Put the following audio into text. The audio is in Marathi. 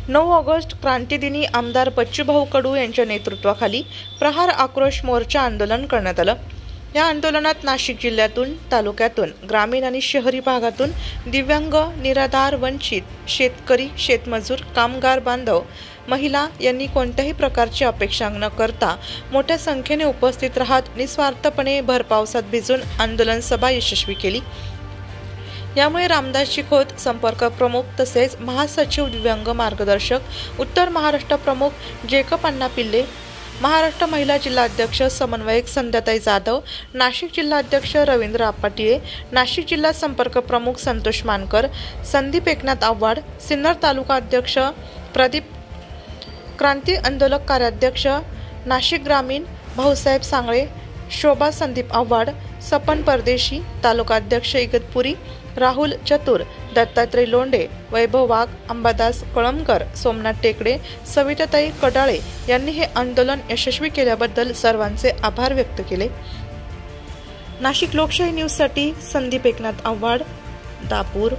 9 ऑगस्ट क्रांतिदिनी आमदार बच्चूभाऊ कडू यांच्या नेतृत्वाखाली प्रहार आक्रोश मोर्चा आंदोलन करण्यात आलं। या आंदोलनात नाशिक जिल्ह्यातून, तालुक्यातून, ग्रामीण आणि शहरी भागातून दिव्यांग, निराधार, वंचित, शेतकरी, शेतमजूर, कामगार बांधव, महिला यांनी कोणत्याही प्रकारची अपेक्षा न करता मोठ्या संख्येने उपस्थित राहत निस्वार्थपणे भर पावसात भिजून आंदोलन सभा यशस्वी केली। यामुळे रामदासजी खोत संपर्क प्रमुख तसेच महासचिव दिव्यांग मार्गदर्शक, उत्तर महाराष्ट्र प्रमुख जेकब अण्णा पिल्ले, महाराष्ट्र महिला जिल्हाध्यक्ष समन्वयक संध्याताई जाधव, नाशिक जिल्हाध्यक्ष रवींद्र आपाटिळे, नाशिक जिल्हा संपर्क प्रमुख संतोष मानकर, संदीप एकनाथ आव्हाड, सिन्नर तालुका अध्यक्ष प्रदीप, क्रांती आंदोलक कार्याध्यक्ष नाशिक ग्रामीण भाऊसाहेब सांगळे, शोभा संदीप आव्हाड, सपन परदेशी, तालुका अध्यक्ष इगतपुरी राहुल चतुर, दत्तात्रय लोंढे, वैभव वाघ, अंबादास कळमकर, सोमनाथ टेकडे, सविताताई कडाळे यांनी हे आंदोलन यशस्वी केल्याबद्दल सर्वांचे आभार व्यक्त केले। नाशिक लोकशाही न्यूजसाठी संदीप एकनाथ आव्हाड, दापूर।